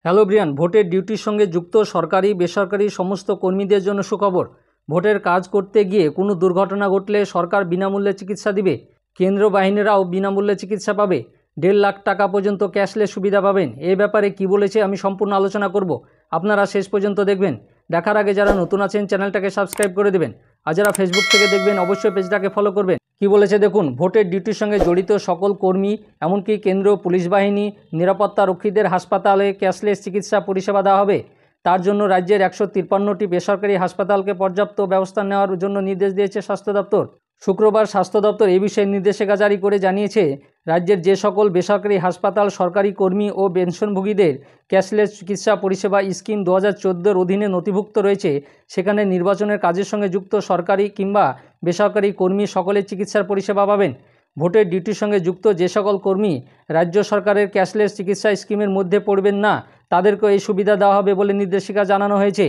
Hello Brian, ভোটের ডিউটির সঙ্গে যুক্ত সরকারি বেসরকারি সমস্ত কর্মীদের জন্য সুখবর। ভোটের কাজ করতে গিয়ে কোনো দুর্ঘটনা ঘটলে সরকার বিনামূল্যে চিকিৎসা দিবে। কেন্দ্রীয় বাহিনীরাও বিনামূল্যে চিকিৎসা পাবে। 1.5 লাখ টাকা পর্যন্ত ক্যাশলেস সুবিধা পাবেন। এই ব্যাপারে কি বলেছে আমি সম্পূর্ণ আলোচনা করব, আপনারা শেষ পর্যন্ত দেখবেন। দেখার আগে যারা নতুন আছেন চ্যানেলটাকে সাবস্ক্রাইব করে দেবেন, আর যারা ফেসবুক থেকে দেখবেন অবশ্যই পেজটাকে ফলো করবেন। কি বলেছে দেখুন, ভোটের ডিউটির সঙ্গে জড়িত সকল কর্মী, এমনকি কেন্দ্রীয় পুলিশ বাহিনী, নিরাপত্তা রক্ষীদের হাসপাতালে ক্যাশলেস চিকিৎসা পরিষেবা দেওয়া হবে। তার জন্য রাজ্যের 153টি বেসরকারি হাসপাতালকে পর্যাপ্ত ব্যবস্থা নেওয়ার জন্য নির্দেশ দিয়েছে স্বাস্থ্য দপ্তর। শুক্রবার স্বাস্থ্য দপ্তর এই বিষয়ে নির্দেশিকা জারি করে জানিয়েছে, রাজ্যের যে সকল বেসরকারি হাসপাতাল সরকারি কর্মী ও পেনশনভোগীদের ক্যাশলেস চিকিৎসা পরিষেবা স্কিম 2014-র অধীনে নথিভুক্ত রয়েছে, সেখানে নির্বাচনের কাজের সঙ্গে যুক্ত সরকারি কিংবা বেসরকারি কর্মী সকলের চিকিৎসার পরিষেবা পাবেন। ভোটের ডিউটির সঙ্গে যুক্ত যে সকল কর্মী রাজ্য সরকারের ক্যাশলেস চিকিৎসা স্কিমের মধ্যে পড়বেন না, তাদেরকেও এই সুবিধা দেওয়া হবে বলে নির্দেশিকা জানানো হয়েছে।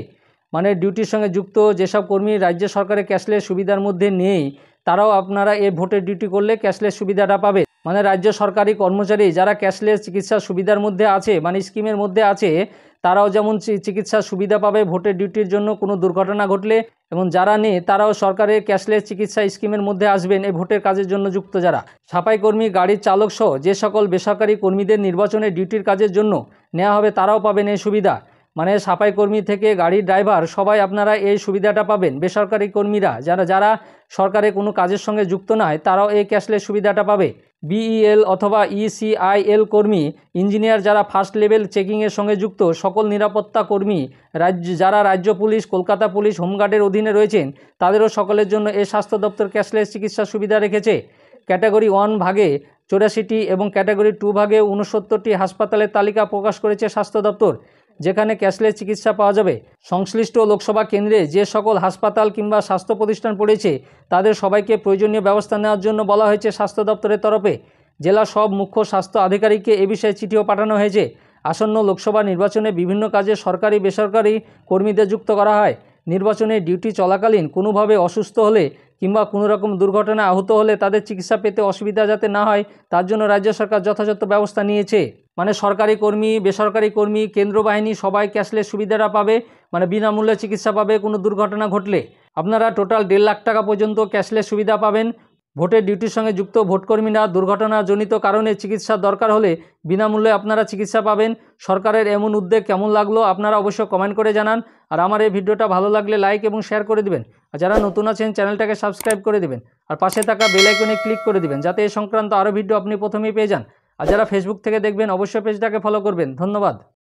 মানে ডিউটির সঙ্গে যুক্ত যেসব কর্মী রাজ্য সরকারের ক্যাশলেস সুবিধার মধ্যে নেই, তারাও আপনারা এই ভোটের ডিউটি করলে ক্যাশলেস সুবিধাটা পাবে। মানে রাজ্য সরকারি কর্মচারী যারা ক্যাশলেস চিকিৎসা সুবিধার মধ্যে আছে, মানে স্কিমের মধ্যে আছে, তারাও যেমন চিকিৎসার সুবিধা পাবে ভোটের ডিউটির জন্য কোনো দুর্ঘটনা ঘটলে, এবং যারা নেই তারাও সরকারের ক্যাশলেস চিকিৎসা স্কিমের মধ্যে আসবেন এই ভোটের কাজের জন্য যুক্ত যারা। সাফাই কর্মী, গাড়ির চালক সহ যে সকল বেসরকারি কর্মীদের নির্বাচনের ডিউটির কাজের জন্য নেওয়া হবে, তারাও পাবেন এই সুবিধা। মানে সাফাই কর্মী থেকে গাড়ির ড্রাইভার সবাই আপনারা এই সুবিধাটা পাবেন। বেসরকারি কর্মীরা যারা সরকারের কোনো কাজের সঙ্গে যুক্ত নয়, তারাও এই ক্যাশলেস সুবিধাটা পাবে। বিইএল অথবা ইসিআইএল কর্মী, ইঞ্জিনিয়ার যারা ফার্স্ট লেভেল চেকিংয়ের সঙ্গে যুক্ত, সকল নিরাপত্তা কর্মী যারা রাজ্য পুলিশ, কলকাতা পুলিশ, হোমগার্ডের অধীনে রয়েছেন, তাদেরও সকলের জন্য এই স্বাস্থ্য দপ্তর ক্যাশলেস চিকিৎসা সুবিধা রেখেছে। ক্যাটাগরি 1 ভাগে 84টি এবং ক্যাটাগরি 2 ভাগে 69টি হাসপাতালের তালিকা প্রকাশ করেছে স্বাস্থ্য দপ্তর, যেখানে ক্যাশলেস চিকিৎসা পাওয়া যাবে। সংশ্লিষ্ট লোকসভা কেন্দ্রে যে সকল হাসপাতাল কিংবা স্বাস্থ্য প্রতিষ্ঠান পড়েছে, তাদের সবাইকে প্রয়োজনীয় ব্যবস্থা নেওয়ার জন্য বলা হয়েছে স্বাস্থ্য দপ্তরের তরফে। জেলা সব মুখ্য স্বাস্থ্য আধিকারিককে এ বিষয়ে চিঠিও পাঠানো হয়েছে। আসন্ন লোকসভা নির্বাচনে বিভিন্ন কাজে সরকারি বেসরকারি কর্মীদের যুক্ত করা হয়। নির্বাচনে ডিউটি চলাকালীন কোনোভাবে অসুস্থ হলে কিংবা কোনো রকম দুর্ঘটনায় আহত হলে তাদের চিকিৎসা পেতে অসুবিধা যাতে না হয়, তার জন্য রাজ্য সরকার যথাযথ ব্যবস্থা নিয়েছে। মানে সরকারি কর্মী, বেসরকারি কর্মী, কেন্দ্র বাহিনী সবাই ক্যাশলেস সুবিধাটা পাবে, মানে বিনামূল্যে চিকিৎসা পাবে কোনো দুর্ঘটনা ঘটলে। আপনারা টোটাল 1.5 লাখ টাকা পর্যন্ত ক্যাশলেস সুবিধা পাবেন। ভোটের ডিউটির সঙ্গে যুক্ত ভোটকর্মীরা দুর্ঘটনাজনিত কারণে চিকিৎসার দরকার হলে বিনামূল্যে আপনারা চিকিৎসা পাবেন। সরকারের এমন উদ্যোগ কেমন লাগলো আপনারা অবশ্যই কমেন্ট করে জানান। আর আমার এই ভিডিওটা ভালো লাগলে লাইক এবং শেয়ার করে দিবেন, আর যারা নতুন আছেন চ্যানেলটাকে সাবস্ক্রাইব করে দিবেন, আর পাশে থাকা বেল আইকনে ক্লিক করে দিবেন, যাতে এই সংক্রান্ত আরও ভিডিও আপনি প্রথমেই পেয়ে যান। আর যারা ফেসবুক থেকে দেখবেন অবশ্যই পেজটাকে ফলো করবেন। ধন্যবাদ।